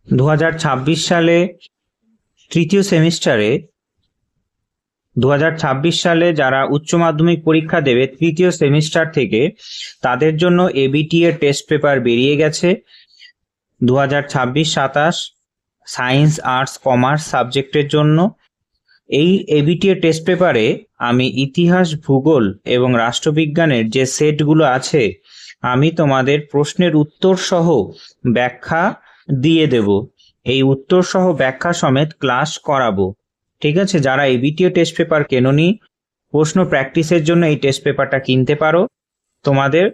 2026 সালে তৃতীয় সেমিস্টারে 2026 সালে যারা উচ্চ মাধ্যমিক পরীক্ষা দেবে তৃতীয় সেমিস্টার থেকে, তাদের জন্য এবিটি এর টেস্ট পেপার বেরিয়ে গেছে। 2026-27 সায়েন্স, আর্টস, কমার্স সাবজেক্টের জন্য এই এবিটি এর টেস্ট পেপারে আমি ইতিহাস, ভূগোল এবং রাষ্ট্রবিজ্ঞানের যে সেটগুলো আছে আমি তোমাদের প্রশ্নের উত্তর সহ ব্যাখ্যা দিয়ে দেব। এই উত্তর সহ ব্যাখ্যা সমেত ক্লাস করাবো। ঠিক আছে, যারা এবিটিও টেস্ট পেপার কেননি, প্রশ্ন প্র্যাকটিসের জন্য এই টেস্ট পেপারটা কিনতে পারো। তোমাদের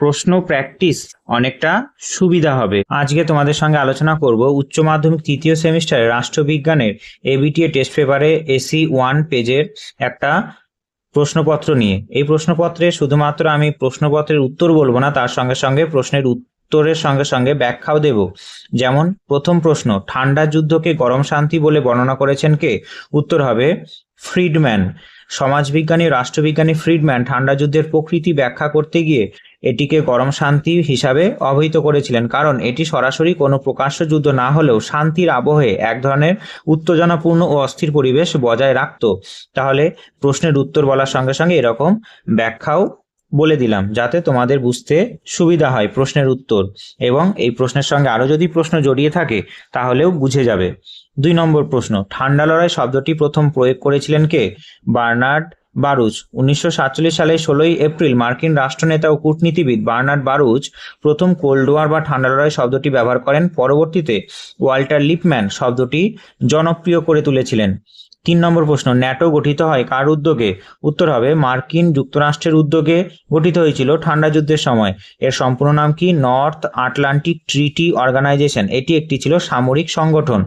প্রশ্ন প্র্যাকটিস অনেকটা সুবিধা হবে। আজকে তোমাদের সঙ্গে আলোচনা করব উচ্চ মাধ্যমিক তৃতীয় সেমিস্টারে রাষ্ট্রবিজ্ঞানের এবিটিএ টেস্ট পেপারে এসি 1 পেজের একটা প্রশ্নপত্র নিয়ে। এই প্রশ্নপত্রে শুধুমাত্র আমি প্রশ্নপত্রের উত্তর বলবো না, তার সঙ্গে সঙ্গে প্রশ্নের উত্তরের সঙ্গে সঙ্গে ব্যাখ্যাও দেব। যেমন প্রথম প্রশ্ন, ঠান্ডা যুদ্ধকে গরম শান্তি বলে বর্ণনা করেছেন কে? উত্তর হবে ফ্রিডম্যান। সমাজবিজ্ঞানী রাষ্ট্রবিজ্ঞানী ফ্রিডম্যান ঠান্ডা যুদ্ধের প্রকৃতি ব্যাখ্যা করতে গিয়ে এটিকে গরম শান্তি হিসাবে অভিহিত করেছিলেন, কারণ এটি সরাসরি কোনো প্রকাশ্য যুদ্ধ না হলেও শান্তির আবহে এক ধরনের উত্তেজনাপূর্ণ ও অস্থির পরিবেশ বজায় রাখত। তাহলে প্রশ্নের উত্তর বলার সঙ্গে সঙ্গে এরকম ব্যাখ্যাও বলে দিলাম, যাতে তোমাদের বুঝতে সুবিধা হয় প্রশ্নের উত্তর, এবং এই প্রশ্নের সঙ্গে আরো যদি প্রশ্ন জড়িয়ে থাকে তাহলেও বুঝে যাবে। 2 নম্বর প্রশ্ন, ঠান্ডা লড়াই শব্দটি প্রথম প্রয়োগ করেছিলেন কে? বার্নার্ড বারুচ। 1947 সালে 16 এপ্রিল মার্কিন রাষ্ট্রনেতা ও কূটনীতিবিদ বার্নার্ড বারুচ প্রথম কোল্ড ওয়ার বা ঠান্ডা লড়াই শব্দটি ব্যবহার করেন। পরবর্তীতে ওয়াল্টার লিপম্যান শব্দটি জনপ্রিয় করে তুলেছিলেন। 3 নম্বর প্রশ্ন, ন্যাটো গঠিত হয় কার উদ্যোগে? উত্তর হবে মার্কিন যুক্তরাষ্ট্রের উদ্যোগে গঠিত হয়েছিল ঠান্ডা যুদ্ধের সময়। এর সম্পূর্ণ নাম কি? North Atlantic treaty organization. এটি একটি ছিল সামরিক সংগঠন।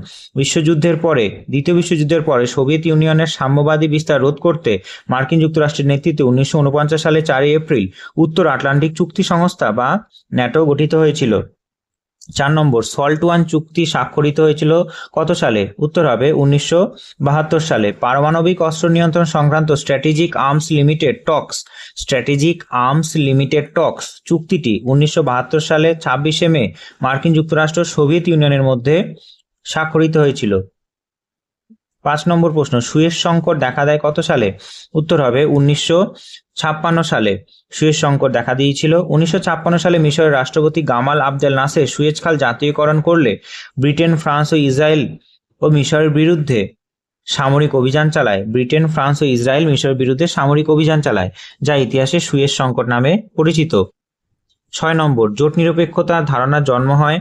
দ্বিতীয় বিশ্বযুদ্ধের পরে সোভিয়েত ইউনিয়নের সাম্যবাদী বিস্তার রোধ করতে মার্কিন যুক্তরাষ্ট্রের নেতৃত্বে 1949 সালে 4 এপ্রিল উত্তর আটলান্টিক চুক্তি সংস্থা বা ন্যাটো গঠিত হয়েছিল। 4 নম্বর, সল্ট ওয়ান চুক্তি স্বাক্ষরিত হয়েছিল কত সালে? উত্তর হবে 1972 সালে। পারমাণবিক অস্ত্র নিয়ন্ত্রণ সংক্রান্ত স্ট্র্যাটেজিক আর্মস লিমিটেড টক্স চুক্তিটি 1972 সালে 26 মে মার্কিন যুক্তরাষ্ট্র সোভিয়েত ইউনিয়নের মধ্যে স্বাক্ষরিত হয়েছিল। 5 নম্বর প্রশ্ন, সুয়েজ সংকট দেখা দেয় কত সালে? উত্তর হবে 1956 সালে সুয়েজ সংকট দেখা দিয়েছিল। 1956 সালে মিশরের রাষ্ট্রপতি গামাল আবদেল নাসের সুয়েজ খাল জাতীয়করণ করলে ব্রিটেন, ফ্রান্স ও ইসরায়েল মিশরের বিরুদ্ধে সামরিক অভিযান চালায়, যা ইতিহাসে সুয়েজ সংকট নামে পরিচিত। 6 নম্বর, জোট নিরপেক্ষতার ধারণার জন্ম হয়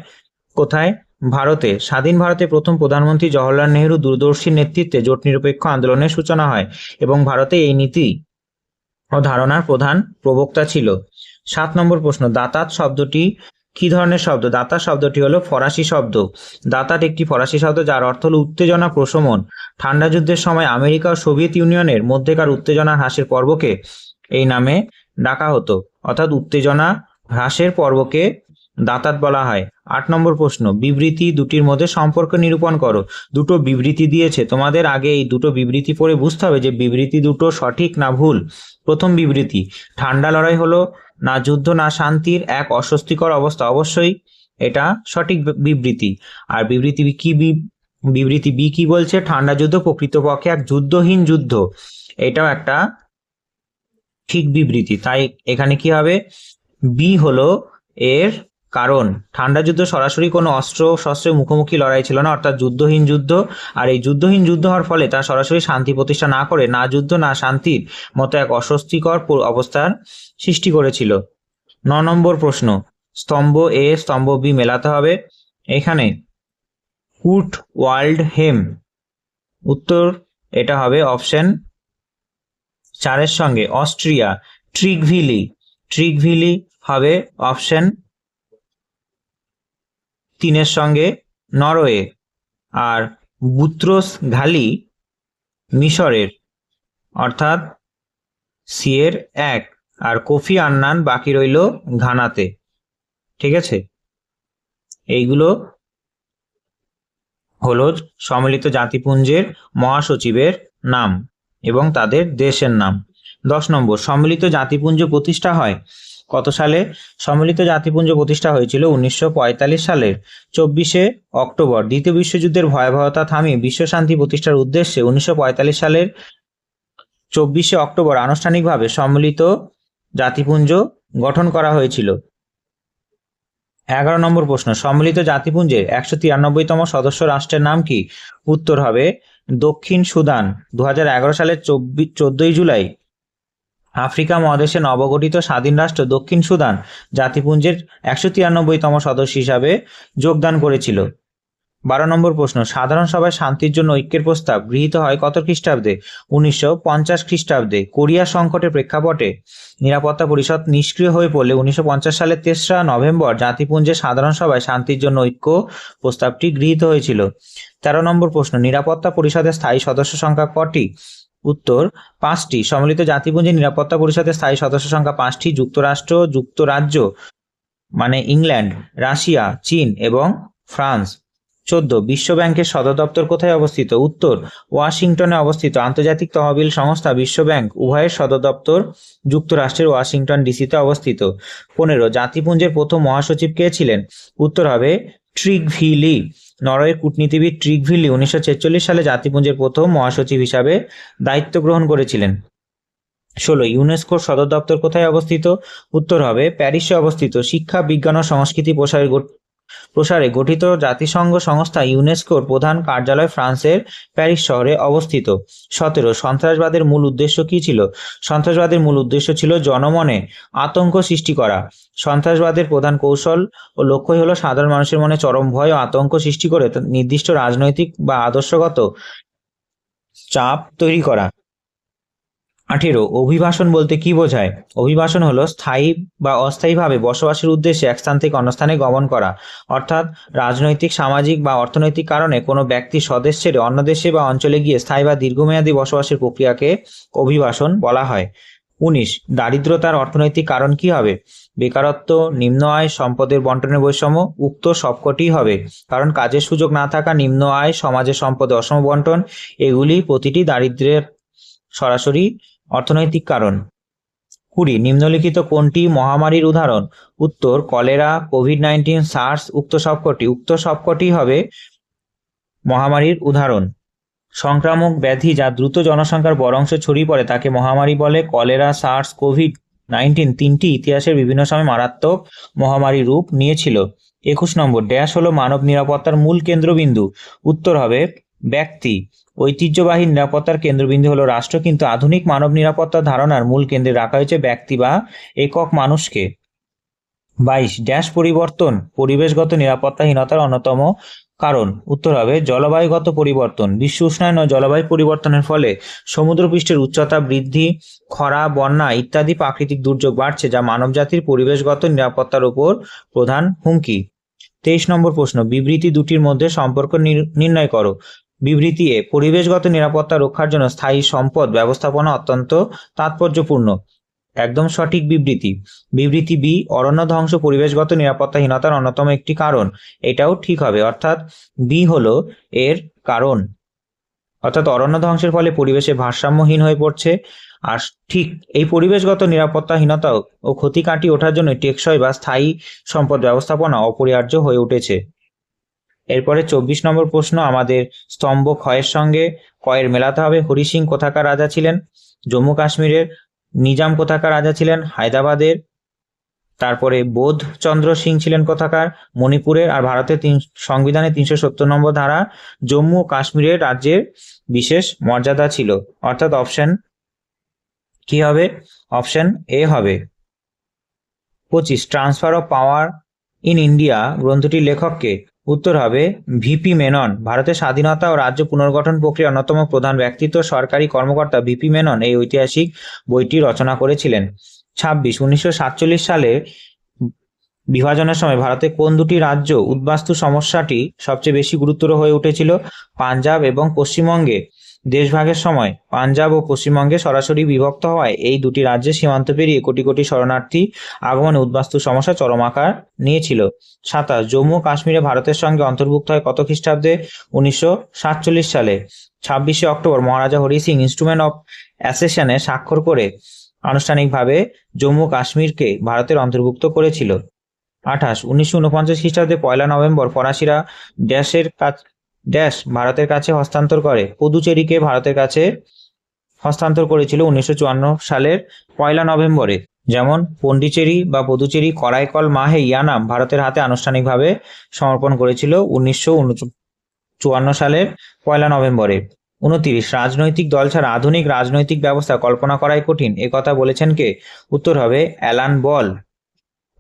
কোথায়? ভারতে। স্বাধীন ভারতে প্রথম প্রধানমন্ত্রী জওহরলাল নেহরু দূরদর্শীর নেতৃত্বে জোট নিরপেক্ষ আন্দোলনের সূচনা হয় এবং ভারতে এই নীতি ও ধারণার প্রধান প্রবক্তা ছিল। 7 নম্বর প্রশ্ন, দাতাত শব্দটি কি ধরনের শব্দ? দাতা শব্দটি হলো ফরাসি শব্দ। দাতাত একটি ফরাসি শব্দ যার অর্থ হলো উত্তেজনা প্রশমন। ঠান্ডা যুদ্ধের সময় আমেরিকা ও সোভিয়েত ইউনিয়নের মধ্যেকার উত্তেজনা হ্রাসের পর্বকে এই নামে ডাকা হতো, অর্থাৎ উত্তেজনা হ্রাসের পর্বকে দাতাত বলা হয়। 8 নম্বর প্রশ্ন, বিবৃতি দুটির মধ্যে সম্পর্ক নিরূপণ করো। দুটো বিবৃতি দিয়েছে, তোমাদের আগে এই দুটো বিবৃতি পড়ে বুঝতে হবে যে বিবৃতি দুটো সঠিক না ভুল। প্রথম বিবৃতি, ঠান্ডা লড়াই হলো না যুদ্ধ না শান্তির এক অস্বস্তিকর অবস্থা। অবশ্যই এটা সঠিক বিবৃতি। আর বিবৃতি বি কি বলছে? ঠান্ডা যুদ্ধ প্রকৃতপক্ষে এক যুদ্ধহীন যুদ্ধ। এটাও একটা ঠিক বিবৃতি। তাই এখানে কি হবে? বি হলো এর কারণ। ঠান্ডা যুদ্ধ সরাসরি কোনো অস্ত্র শস্ত্রের মুখোমুখি লড়াই ছিল না, অর্থাৎ যুদ্ধহীন যুদ্ধ। আর এই যুদ্ধহীন যুদ্ধ হওয়ার ফলে তা সরাসরি শান্তি প্রতিষ্ঠা না করে না যুদ্ধ না শান্তির মতো এক অস্বস্তিকর অবস্থার সৃষ্টি করেছিল। 9 নম্বর প্রশ্ন, স্তম্ভ এ স্তম্ভ বি মেলাতে হবে। এখানে কুট ওয়াল্ড হেম, উত্তর এটা হবে অপশন 4 সঙ্গে অস্ট্রিয়া। ট্রিগভিলি হবে অপশন 3 সঙ্গে নরওয়ে। আর বুত্রোস ঘালি মিশরের, অর্থাৎ সি এর 1। আর কোফি আন্নান বাকি রইল ঘানাতে। ঠিক আছে, এইগুলো হলো সম্মিলিত জাতিপুঞ্জের মহাসচিবের নাম এবং তাদের দেশের নাম। 10 নম্বর, সম্মিলিত জাতিপুঞ্জ প্রতিষ্ঠা হয় কত সালে? সম্মিলিত জাতিপুঞ্জ প্রতিষ্ঠা হয়েছিল 1945 সালের 24শে অক্টোবর। দ্বিতীয় বিশ্বযুদ্ধের ভয়াবহতা থামিয়ে বিশ্ব শান্তি প্রতিষ্ঠার উদ্দেশ্যে 1945 সালের 24শে অক্টোবর আনুষ্ঠানিকভাবে সম্মিলিত জাতিপুঞ্জ গঠন করা হয়েছিল। 11 নম্বর প্রশ্ন, সম্মিলিত জাতিপুঞ্জের 193তম সদস্য রাষ্ট্রের নাম কি? উত্তর হবে দক্ষিণ সুদান। 2011 সালের 14 জুলাই আফ্রিকা মহাদেশে নবগঠিত স্বাধীন রাষ্ট্র দক্ষিণ সুদান জাতিপুঞ্জের 193তম সদস্য হিসাবে যোগদান করেছিল। 12 নম্বর প্রশ্ন, সাধারণ সভায় শান্তির জন্য ঐক্যের প্রস্তাব গৃহীত হয় কত খ্রিস্টাব্দে? 1950 খ্রিস্টাব্দে। কোরিয়া সংকটের প্রেক্ষাপটে নিরাপত্তা পরিষদ নিষ্ক্রিয় হয়ে পড়লে 1950 সালের 3রা নভেম্বর জাতিপুঞ্জের সাধারণ সভায় শান্তির জন্য ঐক্য প্রস্তাবটি গৃহীত হয়েছিল। 13 নম্বর প্রশ্ন, নিরাপত্তা পরিষদের স্থায়ী সদস্য সংখ্যা কটি? উত্তর 5টি। সম্মিলিত জাতিপুঞ্জের নিরাপত্তা পরিষদের স্থায়ী সদস্য সংখ্যা 5টি। যুক্তরাষ্ট্র, যুক্তরাজ্য মানে ইংল্যান্ড, রাশিয়া, চীন এবং ফ্রান্স। 14 বিশ্ব ব্যাংকের সদর দপ্তর কোথায় অবস্থিত? উত্তর ওয়াশিংটনে অবস্থিত। আন্তর্জাতিক তহবিল সংস্থা বিশ্ব ব্যাংক উভয়ের সদর দপ্তর যুক্তরাষ্ট্রের ওয়াশিংটন ডিসিতে অবস্থিত। 15 জাতিপুঞ্জের প্রথম মহাসচিব কে ছিলেন? উত্তর হবে ট্রিগভিলি। নরওয়ের কূটনীতিবিদ ট্রিগভিলি 1946 সালে জাতিপুঞ্জের প্রথম মহাসচিব হিসাবে দায়িত্ব গ্রহণ করেছিলেন। 16 ইউনেস্কোর সদর দপ্তর কোথায় অবস্থিত? উত্তর হবে প্যারিসে অবস্থিত। শিক্ষা, বিজ্ঞান ও সংস্কৃতি প্রসারে গঠিত জাতিসংঘ সংস্থা ইউনেস্কোর প্রধান কার্যালয় ফ্রান্সের প্যারিস শহরে অবস্থিত। 17 সন্ত্রাসবাদের মূল উদ্দেশ্য কি ছিল? সন্ত্রাসবাদের মূল উদ্দেশ্য ছিল জনমনে আতঙ্ক সৃষ্টি করা। সন্ত্রাসবাদের প্রধান কৌশল ও লক্ষ্যই হলো সাধারণ মানুষের মনে চরম ভয় ও আতঙ্ক সৃষ্টি করে নির্দিষ্ট রাজনৈতিক বা আদর্শগত চাপ তৈরি করা। 18 অভিবাসন বলতে কি বোঝায়? অভিবাসন হলো স্থায়ী বা অস্থায়ীভাবে বসবাসের উদ্দেশ্যে এক স্থান থেকে অন্য স্থানে গমন করা, অর্থাৎ রাজনৈতিক, সামাজিক বা অর্থনৈতিক কারণে কোনো ব্যক্তি স্বদেশ ছেড়ে অন্য দেশে বা অঞ্চলে গিয়ে স্থায়ী বা দীর্ঘমেয়াদী বসবাসের প্রক্রিয়াকে অভিবাসন বলা হয়। 19 দারিদ্রতার অর্থনৈতিক কারণ কি হবে? বেকারত্ব, নিম্ন আয়, সম্পদের বন্টনের বৈষম্য। উক্ত সবকটিই হবে, কারণ কাজের সুযোগ না থাকা, নিম্ন আয়, সমাজের সম্পদে অসম বন্টন, এগুলি প্রতিটি দারিদ্র্যের সরাসরি অর্থনৈতিক কারণ। 20 নিম্নলিখিত কোনটি মহামারীর উদাহরণ? উত্তর কলেরা, কোভিড-19, সার্স। উক্ত সবকটি হবে মহামারীর উদাহরণ। সংক্রামক ব্যাধি যা দ্রুত জনসংখ্যার বড় অংশে ছড়িয়ে পড়ে তাকে মহামারী বলে। কলেরা, সার্স, কোভিড-19 তিনটি ইতিহাসের বিভিন্ন সময় মারাত্মক মহামারী রূপ নিয়েছিল। 21 নম্বর, ড্যাশ হলো মানব নিরাপত্তার মূল কেন্দ্রবিন্দু? উত্তর হবে ব্যক্তি। ঐতিহ্যবাহী নিরাপত্তার কেন্দ্রবিন্দু হলো রাষ্ট্র, কিন্তু আধুনিক মানব নিরাপত্তার ধারণার মূল কেন্দ্রে রাখা হয়েছে ব্যক্তি বা একক মানুষকে। 22 ড্যাশ পরিবর্তন পরিবেশগত নিরাপত্তাহীনতার অন্যতম কারণ? উত্তর হবে জলবায়ুগত পরিবর্তন। বিশ্ব উষ্ণায়ন ও জলবায়ু পরিবর্তনের ফলে সমুদ্রপৃষ্ঠের উচ্চতা বৃদ্ধি, খরা, বন্যা ইত্যাদি প্রাকৃতিক দুর্যোগ বাড়ছে, যা মানবজাতির পরিবেশগত নিরাপত্তার উপর প্রধান হুমকি। 23 নম্বর প্রশ্ন, বিবৃতি দুটির মধ্যে সম্পর্ক নির্ণয় করো। বিবৃতি এ, পরিবেশগত নিরাপত্তা রক্ষার জন্য স্থায়ী সম্পদ ব্যবস্থাপনা অত্যন্ত তাৎপর্যপূর্ণ। একদম সঠিক বিবৃতি। বিবৃতি বি, অরণ্য ধ্বংস পরিবেশগত নিরাপত্তাহীনতার অন্যতম একটি কারণ। এটাও ঠিক হবে, অর্থাৎ বি হলো এর কারণ। অর্থাৎ অরণ্য ধ্বংসের ফলে পরিবেশে ভারসাম্যহীন হয়ে পড়ছে। আর ঠিক এই পরিবেশগত নিরাপত্তাহীনতা ও ক্ষতি কাটিয়ে ওঠার জন্য টেকসই বা স্থায়ী সম্পদ ব্যবস্থাপনা অপরিহার্য হয়ে উঠেছে। এরপরে 24 নম্বর প্রশ্ন, আমাদের স্তম্ভ ক্ষয়ের সঙ্গে কয়ের মেলাতে হবে। হরি সিং কোথাকার রাজা ছিলেন? জম্মু কাশ্মীরের। নিজাম কোথাকার রাজা ছিলেন? হায়দ্রাবাদের। তারপরে বোধ চন্দ্র সিং ছিলেন কোথাকার? মণিপুরের। আর ভারতের সংবিধানের 370 নম্বর ধারা জম্মু ও কাশ্মীরের রাজ্যের বিশেষ মর্যাদা ছিল। অর্থাৎ অপশন কি হবে? অপশন এ হবে। 25 transfer of power in India গ্রন্থটির লেখককে? উত্তর হবে ভিপি মেনন। ভারতের স্বাধীনতা ও রাজ্য পুনর্গঠন প্রক্রিয়ার অন্যতম প্রধান ব্যক্তিত্ব সরকারি কর্মকর্তা ভিপি মেনন এই ঐতিহাসিক বইটি রচনা করেছিলেন। 26 1947 সালে বিভাজনের সময় ভারতে কোন দুটি রাজ্য উদ্বাস্তু সমস্যাটি সবচেয়ে বেশি গুরুতর হয়ে উঠেছিল? পাঞ্জাব এবং পশ্চিমবঙ্গে। দেশভাগের সময় পাঞ্জাব ও পশ্চিমবঙ্গে সরাসরি বিভক্ত হওয়ায় এই দুটি রাজ্যের সীমান্ত পেরিয়ে কোটি কোটি শরণার্থী আগমনে উদ্বাস্তু সমস্যা চরম আকার নিয়েছিল। 27 জম্মু কাশ্মীরে ভারতের সঙ্গে অন্তর্ভুক্ত হয় কত খ্রিস্টাব্দে? 1947 সালে। 26শে অক্টোবর মহারাজা হরি সিং ইনস্ট্রুমেন্ট অফ অ্যাসেশনে স্বাক্ষর করে আনুষ্ঠানিকভাবে জম্মু কাশ্মীরকে ভারতের অন্তর্ভুক্ত করেছিল? 28 1949 খ্রিস্টাব্দে 1 নভেম্বর ফরাসিরা ড্যাশ ভারতের কাছে হস্তান্তর করে? পুদুচেরিকে ভারতের কাছে হস্তান্তর করেছিল 1954 সালের 1 নভেম্বরে। যেমন পন্ডিচেরি বা পুদুচেরি করাইকল মাহে ইয়ানাম ভারতের হাতে আনুষ্ঠানিকভাবে সমর্পণ করেছিল 1954 সালের 1 নভেম্বরে। 29 রাজনৈতিক দল ছাড়া আধুনিক রাজনৈতিক ব্যবস্থা কল্পনা করাই কঠিন, একথা বলেছেন কে? উত্তর হবে অ্যালান বল।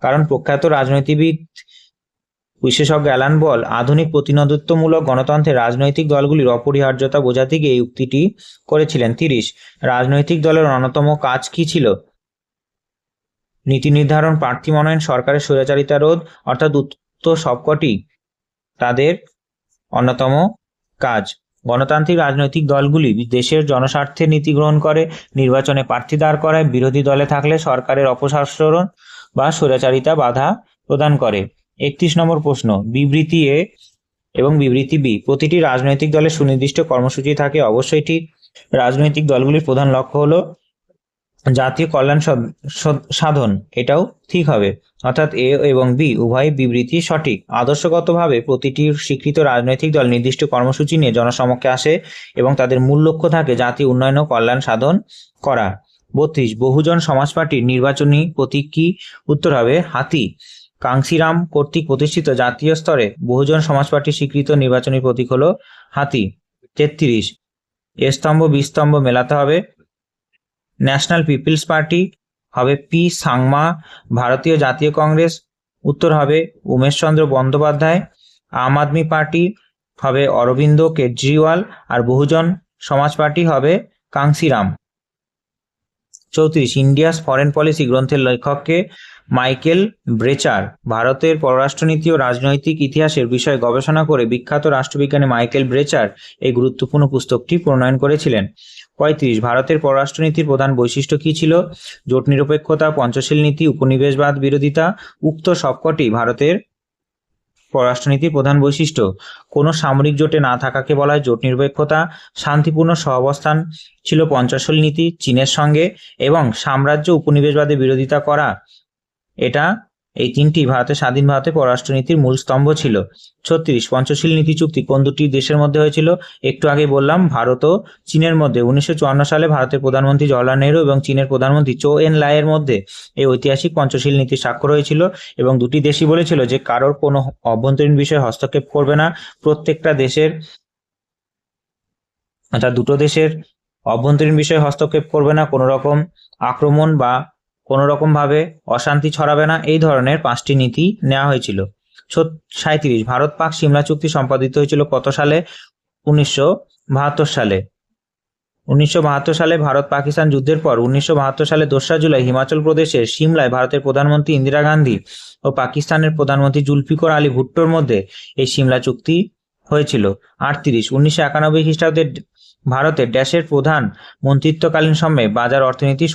কারণ প্রখ্যাত রাজনীতিবিদ বিশেষজ্ঞ অ্যালান বল আধুনিক প্রতিনিধিত্বমূলক গণতন্ত্রের রাজনৈতিক দলগুলির অপরিহার্যতা বোঝাতে গিয়ে এই উক্তিটি করেছিলেন। 30 রাজনৈতিক দলের অন্যতম কাজ কি ছিল? নীতি নির্ধারণ, প্রার্থী মনোনয়ন, সরকারের স্বৈরাচারিতা রোধ, অর্থাৎ উক্ত সবকটি তাদের অন্যতম কাজ। গণতান্ত্রিক রাজনৈতিক দলগুলি দেশের জনস্বার্থে নীতি গ্রহণ করে, নির্বাচনে প্রার্থী দাঁড় করায়, বিরোধী দলে থাকলে সরকারের অপসারণ বা স্বৈরাচারিতা বাধা প্রদান করে। 31 নম্বর প্রশ্ন, বিবৃতি এ এবং বিবৃতি বি প্রতিটি রাজনৈতিক দলের সুনির্দিষ্ট কর্মসূচি থাকে, অবশ্যই ঠিক। রাজনৈতিক দলগুলির প্রধান লক্ষ্য হলো জাতীয় কল্যাণ সাধন, এটাও ঠিক হবে। অর্থাৎ এ এবং বি উভয় বিবৃতি সঠিক। আদর্শগতভাবে প্রতিটি স্বীকৃত রাজনৈতিক দল নির্দিষ্ট কর্মসূচি নিয়ে জনসমক্ষে আসে এবং তাদের মূল লক্ষ্য থাকে জাতীয় উন্নয়ন ও কল্যাণ সাধন করা। 32 বহুজন সমাজ পার্টির নির্বাচনী প্রতীক কি? উত্তর হবে হাতি। কাংসিরাম কর্তৃক প্রতিষ্ঠিত জাতীয় স্তরে বহুজন সমাজ পার্টির স্বীকৃত নির্বাচনী প্রতীক হলো হাতি। 33 এ স্তম্ভ বি স্তম্ভ মেলাতে হবে। ন্যাশনাল পিপলস পার্টি হবে পি সাংমা। ভারতীয় জাতীয় কংগ্রেস উত্তর হবে উমেশচন্দ্র বন্দ্যোপাধ্যায়। আম আদমি পার্টি হবে অরবিন্দ কেজরিওয়াল। আর বহুজন সমাজ পার্টি হবে কাংসিরাম। 34 ইন্ডিয়াস ফরেন পলিসি গ্রন্থের লেখককে? মাইকেল ব্রেচার। ভারতের পররাষ্ট্রনীতি ও রাজনৈতিক ইতিহাসের বিষয়ে গবেষণা করে বিখ্যাত রাষ্ট্রবিজ্ঞানী মাইকেল ব্রেচার এই গুরুত্বপূর্ণ পুস্তকটি প্রণয়ন করেছিলেন। 35 ভারতের পররাষ্ট্রনীতির প্রধান বৈশিষ্ট্য কি ছিল? জোট নিরপেক্ষতা, পঞ্চশীল নীতি, উপনিবেশবাদ বিরোধিতা। উক্ত সবকটি ভারতের পররাষ্ট্রনীতির প্রধান বৈশিষ্ট্য। কোনো সামরিক জোটে না থাকাকে বলা হয় জোট নিরপেক্ষতা। শান্তিপূর্ণ সহাবস্থান ছিল পঞ্চশীল নীতি চীনের সঙ্গে, এবং সাম্রাজ্য উপনিবেশবাদের বিরোধিতা করা, এটা এই তিনটি ভারতের স্বাধীন ভারতের পররাষ্ট্রনীতির মূল স্তম্ভ ছিল। 36 পঞ্চশীল নীতি চুক্তি কোন দুটি দেশের মধ্যে হয়েছিল? একটু আগে বললাম, ভারত ও চীনের মধ্যে। 1954 সালে ভারতের প্রধানমন্ত্রী জওহরলাল নেহরু এবং চীনের প্রধানমন্ত্রী চৌ এন লাইয়ের মধ্যে এই ঐতিহাসিক পঞ্চশীল নীতি স্বাক্ষর হয়েছিল, এবং দুটি দেশই বলেছিল যে কারোর কোনো অভ্যন্তরীণ বিষয়ে হস্তক্ষেপ করবে না। প্রত্যেকটা দেশের, অর্থাৎ দুটো দেশের অভ্যন্তরীণ বিষয়ে হস্তক্ষেপ করবে না, কোনো রকম আক্রমণ বা কোনো রকমভাবে অশান্তি ছড়াবে না, এই ধরনের 5টি নীতি নেওয়া হয়েছিল। 37 ভারত পাক সিমলা চুক্তি সম্পাদিত হয়েছিল কত সালে? 1972 সালে। 1972 সালে ভারত পাকিস্তান যুদ্ধের পর 1972 সালে 2রা জুলাই হিমাচল প্রদেশের সিমলায় ভারতের প্রধানমন্ত্রী ইন্দিরা গান্ধী ও পাকিস্তানের প্রধানমন্ত্রী জুলফিকর আলী ভুট্টোর মধ্যে এই সিমলা চুক্তি হয়েছিল। 38 1991 খ্রিস্টাব্দে ভারতের ড্যাশের প্রধান মন্ত্রিত্বকালীন সময়ে বাজার অর্থনীতির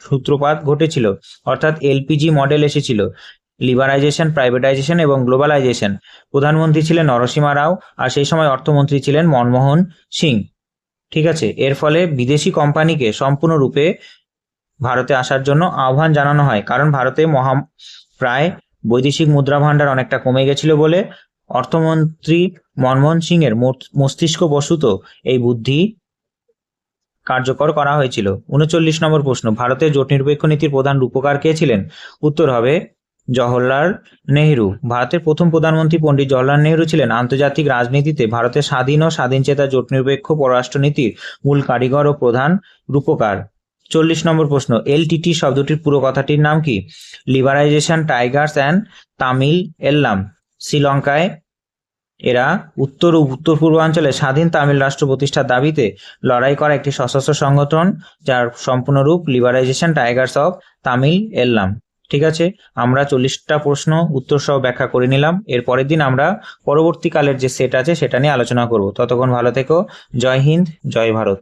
সূত্রপাত ঘটেছিল, অর্থাৎ এলপিজি মডেল এসেছিল। লিবারাইজেশন, প্রাইভেটাইজেশন এবং গ্লোবালাইজেশন। প্রধানমন্ত্রী ছিলেন নরসিমা রাও, আর সেই সময় অর্থমন্ত্রী ছিলেন মনমোহন সিং। ঠিক আছে, এর ফলে বিদেশি কোম্পানিকে সম্পূর্ণরূপে ভারতে আসার জন্য আহ্বান জানানো হয়, কারণ ভারতে প্রায় বৈদেশিক মুদ্রা ভাণ্ডার অনেকটা কমে গেছিল বলে অর্থমন্ত্রী মনমোহন সিং এর মস্তিষ্ক বশত এই বুদ্ধি কার্যকর করা হয়েছিল। 39 নম্বর প্রশ্ন, ভারতের জোট নিরপেক্ষ নীতির প্রধান রূপকার কে ছিলেন? উত্তর হবে জওহরলাল নেহরু। ভারতের প্রথম প্রধানমন্ত্রী পণ্ডিত জওহরলাল নেহরু ছিলেন আন্তর্জাতিক রাজনীতিতে ভারতের স্বাধীন ও স্বাধীনচেতা জোট নিরপেক্ষ পররাষ্ট্রনীতির মূল কারিগর ও প্রধান রূপকার। 40 নম্বর প্রশ্ন, এলটিটি শব্দটির পুরো কথাটির নাম কি? Liberation tigers and Tamil Eelam. শ্রীলঙ্কায় এরা উত্তর ও উত্তর পূর্বাঞ্চলে স্বাধীন তামিল রাষ্ট্র প্রতিষ্ঠার দাবিতে লড়াই করা একটি সশস্ত্র সংগঠন, যার সম্পূর্ণরূপ লিবারাইজেশন টাইগার্স অফ তামিল এল্লাম। ঠিক আছে, আমরা 40টা প্রশ্ন উত্তর সহ ব্যাখ্যা করে নিলাম। এর পরের দিন আমরা পরবর্তীকালের যে সেট আছে সেটা নিয়ে আলোচনা করব। ততক্ষণ ভালো থেকো। জয় হিন্দ, জয় ভারত।